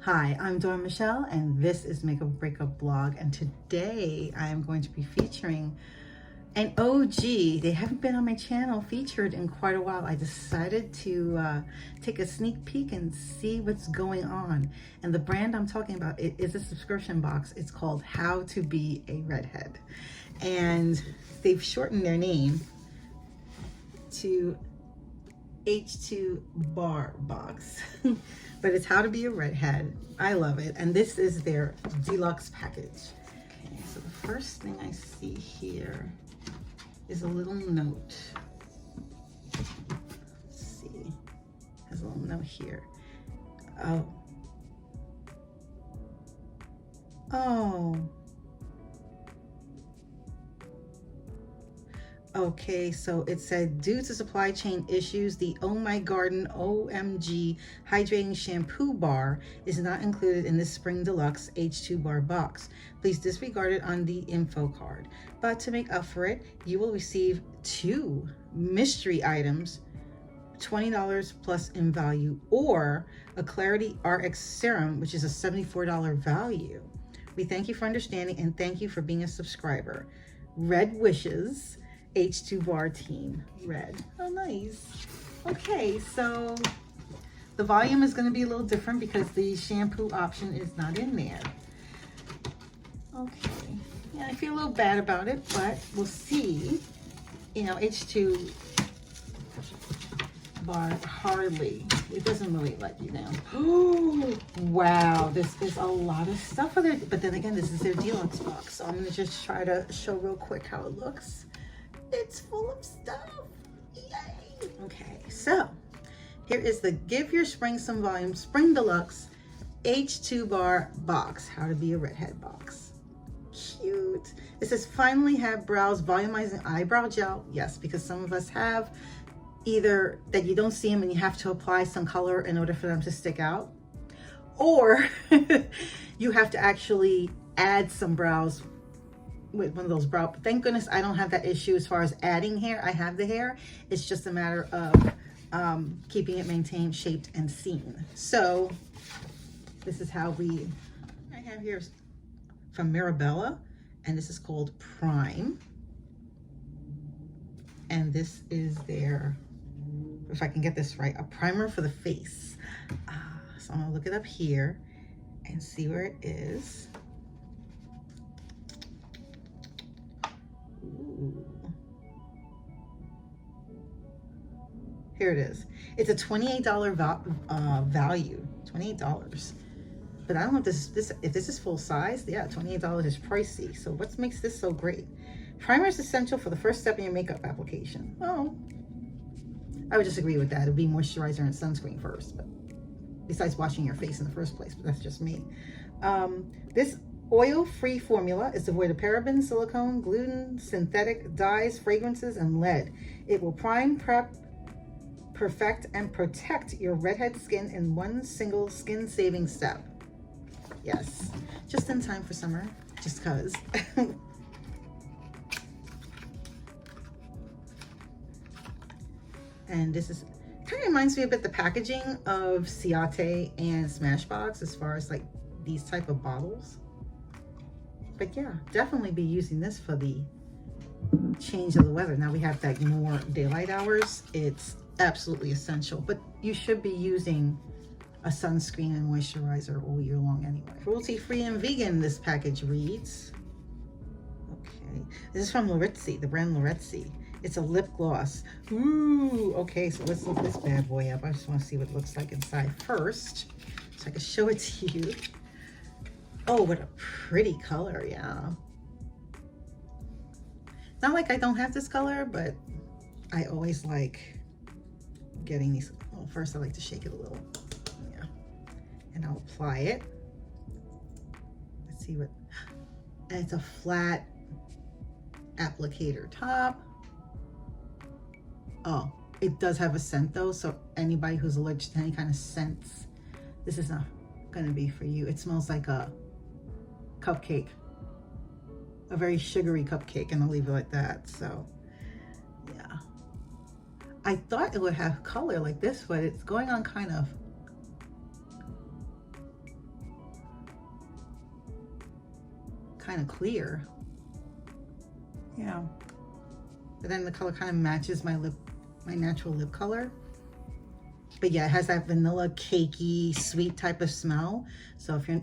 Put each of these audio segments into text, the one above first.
Hi, I'm Dora Michelle, and this is Makeup Breakup Blog. And today I am going to be featuring an OG. They haven't been on my channel featured in quite a while. I decided to take a sneak peek and see what's going on. And the brand I'm talking about, it is a subscription box. It's called How to Be a Redhead. And they've shortened their name to H2 bar box. But it's How to Be a Redhead. I love it. And this is their deluxe package. Okay, so the first thing I see here is a little note. Let's see. Has a little note here. Oh. Okay, so it said, due to supply chain issues, the Oh My Garden OMG Hydrating Shampoo Bar is not included in this Spring Deluxe H2 Bar box. Please disregard it on the info card. But to make up for it, you will receive 2 mystery items, $20 plus in value, or a Clarity RX Serum, which is a $74 value. We thank you for understanding and thank you for being a subscriber. Red Wishes, H2 Bar Team, Red. Oh, nice. Okay, so the volume is going to be a little different because the shampoo option is not in there. Okay, yeah, I feel a little bad about it, but we'll see. You know, H2 Bar hardly, it doesn't really let you down. Oh, wow, this is a lot of stuff for their, but then again, this is their deluxe box, so I'm going to just try to show real quick how it looks. It's full of stuff. Yay. Okay, so here is the Give Your Spring Some Volume Spring Deluxe H2 Bar Box. How to Be a Redhead box. Cute. It says, finally have brows volumizing eyebrow gel. Yes, because some of us have either that you don't see them and you have to apply some color in order for them to stick out, or you have to actually add some brows with one of those brow. Thank goodness I don't have that issue as far as adding hair. I have the hair. It's just a matter of keeping it maintained, shaped, and seen. So this is how I have here from Mirabella, and this is called Prime. And this is their, if I can get this right, a primer for the face. So I'm gonna look it up here and see where it is. Ooh. Here it is. It's a $28 value, $28. But I don't know if if this is full size. Yeah, $28 is pricey. So what makes this so great? Primer is essential for the first step in your makeup application. Oh, I would disagree with that. It would be moisturizer and sunscreen first, but besides washing your face in the first place, but that's just me. This oil-free formula is devoid of parabens, silicone, gluten, synthetic dyes, fragrances, and lead. It will prime, prep, perfect, and protect your redhead skin in one single skin-saving step. Yes, just in time for summer, just cause. And this is kind of reminds me a bit the packaging of Ciate and Smashbox as far as like these type of bottles. But yeah, definitely be using this for the change of the weather. Now we have like more daylight hours. It's absolutely essential, but you should be using a sunscreen and moisturizer all year long anyway. Cruelty-free and vegan, this package reads. Okay, this is from Loretzi, the brand Loretzi. It's a lip gloss. Ooh, okay, so let's look this bad boy up. I just want to see what it looks like inside first, so I can show it to you. Oh, what a pretty color, yeah. Not like I don't have this color, but I always like getting these. Well, first I like to shake it a little. Yeah. And I'll apply it. Let's see what, and it's a flat applicator top. Oh, it does have a scent though, so anybody who's allergic to any kind of scents, this is not gonna be for you. It smells like a cupcake, a very sugary cupcake, and I'll leave it like that. So yeah, I thought it would have color like this, but it's going on kind of kind of clear. Yeah. But then the color kind of matches my natural lip color. But yeah, it has that vanilla, cakey, sweet type of smell. So if you're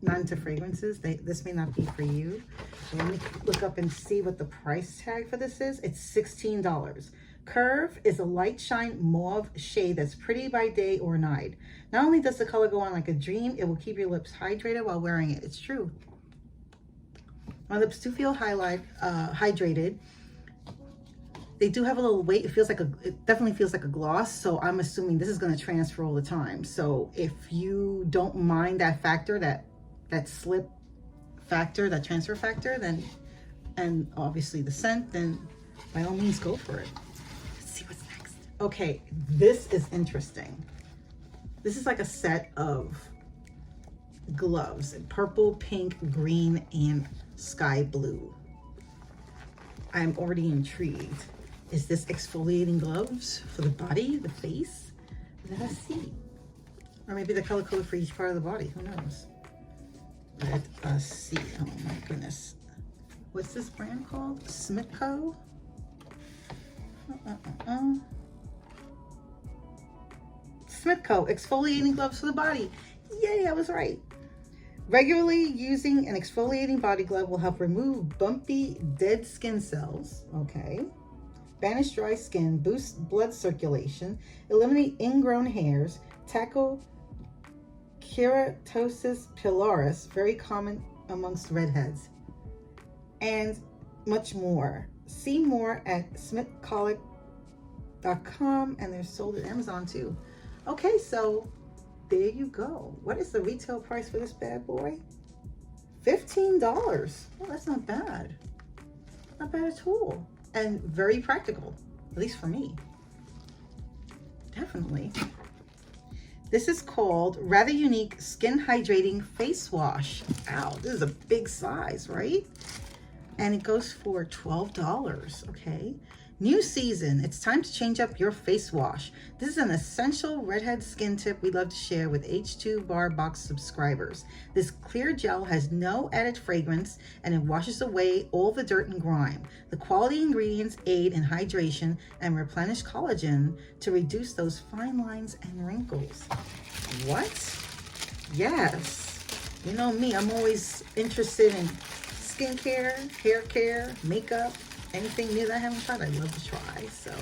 not into fragrances, this may not be for you. So let me look up and see what the price tag for this is. It's $16. Curve is a light shine mauve shade that's pretty by day or night. Not only does the color go on like a dream, it will keep your lips hydrated while wearing it. It's true. My lips do feel hydrated. They do have a little weight. It definitely feels like a gloss. So I'm assuming this is going to transfer all the time. So if you don't mind that factor, that slip factor, that transfer factor, then, and obviously the scent, then by all means go for it. Let's see what's next. Okay, this is interesting. This is like a set of gloves in purple, pink, green, and sky blue. I'm already intrigued. Is this exfoliating gloves for the body, the face? Let us see. Or maybe the color code for each part of the body. Who knows? Let us see. Oh my goodness. What's this brand called? Smithco? Smithco exfoliating gloves for the body. Yay, I was right. Regularly using an exfoliating body glove will help remove bumpy, dead skin cells. Okay. Banish dry skin, boost blood circulation, eliminate ingrown hairs, tackle keratosis pilaris, very common amongst redheads, and much more. See more at smithcolic.com, and they're sold at Amazon too. Okay, so there you go. What is the retail price for this bad boy? $15. Well, that's not bad. Not bad at all. And very practical, at least for me. Definitely. This is called Rather Unique Skin Hydrating Face Wash. Wow, this is a big size, right? And it goes for $12, okay? New season, it's time to change up your face wash. This is an essential redhead skin tip we love to share with H2 Bar Box subscribers. This clear gel has no added fragrance and it washes away all the dirt and grime. The quality ingredients aid in hydration and replenish collagen to reduce those fine lines and wrinkles. What? Yes. You know me, I'm always interested in skincare, hair care, makeup. Anything new that I haven't tried, I'd love to try. So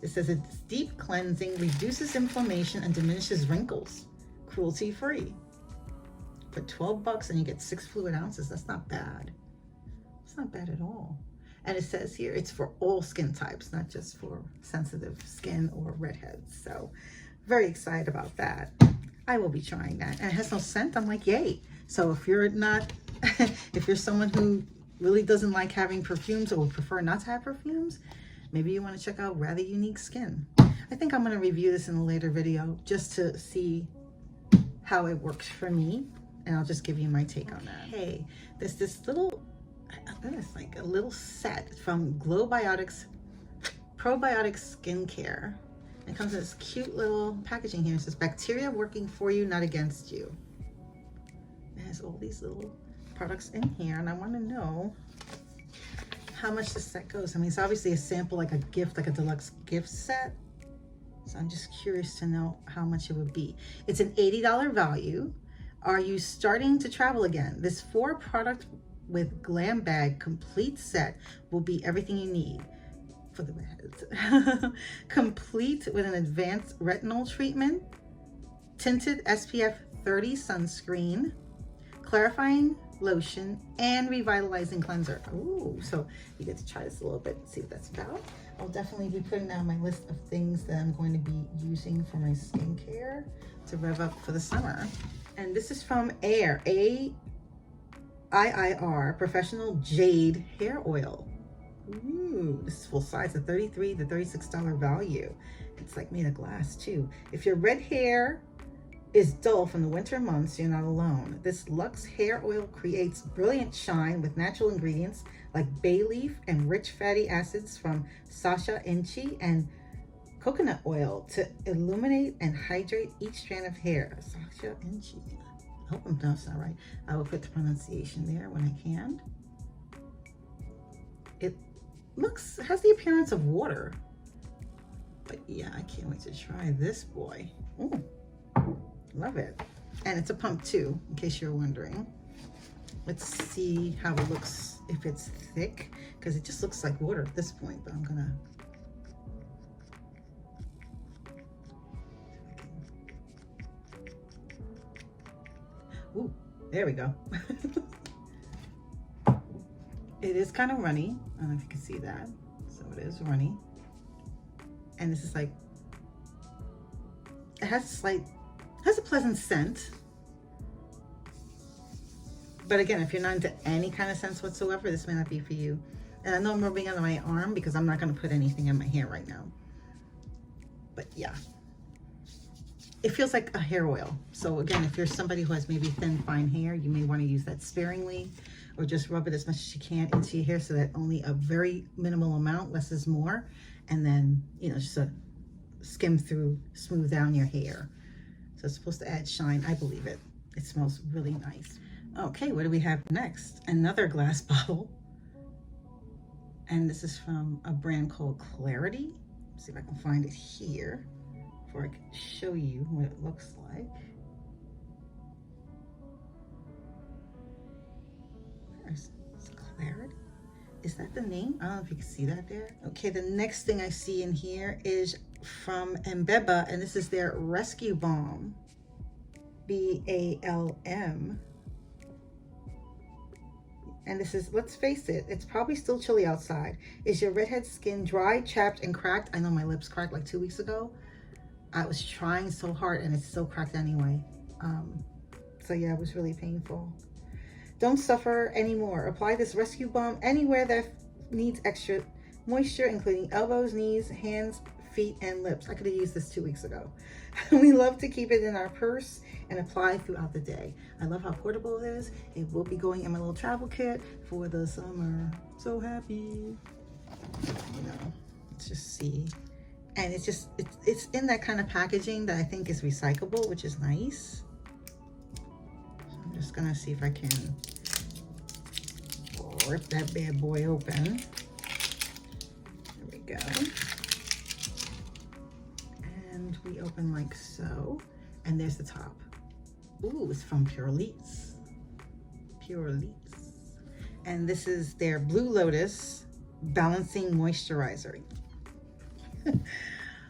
it says it's deep cleansing, reduces inflammation, and diminishes wrinkles. Cruelty free. For $12 and you get 6 fluid ounces. That's not bad. It's not bad at all. And it says here it's for all skin types, not just for sensitive skin or redheads. So very excited about that. I will be trying that. And it has no scent. I'm like, yay. So if you're not, if you're someone who really doesn't like having perfumes or would prefer not to have perfumes, maybe you want to check out Rather Unique Skin. I think I'm going to review this in a later video just to see how it works for me, and I'll just give you my take on that. Hey, there's this little, it's like a little set from Glowbiotics Probiotic Skincare. It comes in this cute little packaging here. It says bacteria working for you, not against you. It has all these little products in here, and I want to know how much this set goes. I mean, it's obviously a sample, like a gift, like a deluxe gift set. So I'm just curious to know how much it would be. It's an $80 value. Are you starting to travel again? This 4-product with glam bag complete set will be everything you need for the redheads. Complete with an advanced retinol treatment, tinted SPF 30 sunscreen, clarifying lotion, and revitalizing cleanser. Ooh, so you get to try this a little bit and see what that's about. I'll definitely be putting that on my list of things that I'm going to be using for my skincare to rev up for the summer. And this is from Air, AIIR Professional Jade Hair Oil. Ooh, this is full size, a $33 to $36 value. It's like made of glass too. If your red hair is dull from the winter months, you're not alone. This Luxe hair oil creates brilliant shine with natural ingredients like bay leaf and rich fatty acids from Sasha Inchi and coconut oil to illuminate and hydrate each strand of hair. Sasha Inchi. hope I'm pronouncing that right. I will put the pronunciation there when I can. It has the appearance of water. But yeah, I can't wait to try this boy. Ooh, love it. And it's a pump too, in case you're wondering. Let's see how it looks if it's thick, because it just looks like water at this point, but I'm gonna. Ooh, there we go. It is kind of runny. I don't know if you can see that. So it is runny. And this is like, it has a pleasant scent. But again, if you're not into any kind of scents whatsoever, this may not be for you. And I know I'm rubbing it on my arm because I'm not going to put anything in my hair right now. But yeah, it feels like a hair oil. So again, if you're somebody who has maybe thin, fine hair, you may want to use that sparingly, or just rub it as much as you can into your hair so that only a very minimal amount, less is more. And then, you know, just skim through, smooth down your hair. So it's supposed to add shine. I believe it. It smells really nice. Okay, what do we have next? Another glass bottle. And this is from a brand called Clarity. Let's see if I can find it here before I can show you what it looks like. There's Clarity. Is that the name? I don't know if you can see that there. Okay, the next thing I see in here is from Mbeba, and this is their Rescue Balm. B-A-L-M. And this is, let's face it, it's probably still chilly outside. Is your redhead skin dry, chapped, and cracked? I know my lips cracked like 2 weeks ago. I was trying so hard and it's still cracked anyway. So yeah, it was really painful. Don't suffer anymore. Apply this Rescue Balm anywhere that needs extra moisture, including elbows, knees, hands, feet, and lips. I could have used this 2 weeks ago. We love to keep it in our purse and apply throughout the day. I love how portable it is. It will be going in my little travel kit for the summer. So happy. You know, let's just see. And it's in that kind of packaging that I think is recyclable, which is nice. So I'm just gonna see if I can rip that bad boy open. There we go. And we open like so, and there's the top. Ooh, it's from Purelisse. And this is their Blue Lotus Balancing Moisturizer.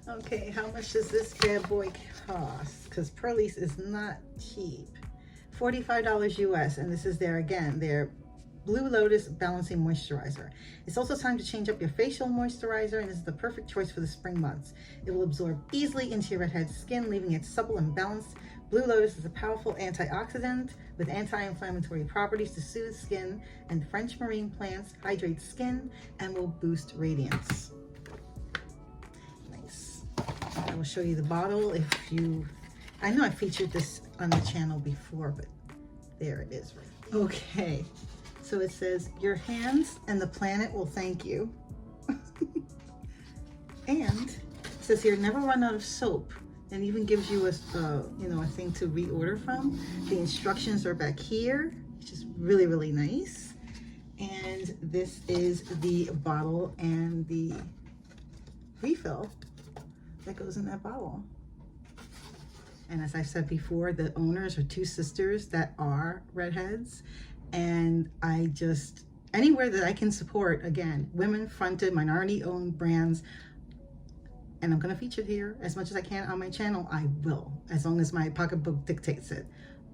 Okay, how much does this bad boy cost? Because Purelisse is not cheap. $45 US, and this is their Blue Lotus Balancing Moisturizer. It's also time to change up your facial moisturizer, and this is the perfect choice for the spring months. It will absorb easily into your redhead skin, leaving it supple and balanced. Blue Lotus is a powerful antioxidant with anti-inflammatory properties to soothe skin, and French marine plants hydrate skin and will boost radiance. Nice. I will show you the bottle if you... I know I featured this on the channel before, but there it is. Okay. So it says, your hands and the planet will thank you. And it says here, never run out of soap. And even gives you a thing to reorder from. The instructions are back here, which is really, really nice. And this is the bottle and the refill that goes in that bottle. And as I said before, the owners are two sisters that are redheads. And I just, anywhere that I can support, again, women-fronted, minority-owned brands, and I'm gonna feature it here as much as I can on my channel, I will. As long as my pocketbook dictates it,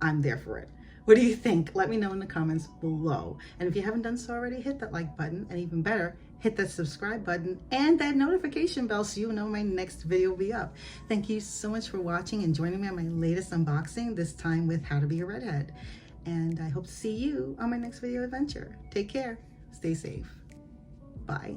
I'm there for it. What do you think? Let me know in the comments below. And if you haven't done so already, hit that like button, and even better, hit that subscribe button and that notification bell so you know my next video will be up. Thank you so much for watching and joining me on my latest unboxing, this time with How to Be a Redhead. And I hope to see you on my next video adventure. Take care, stay safe, bye.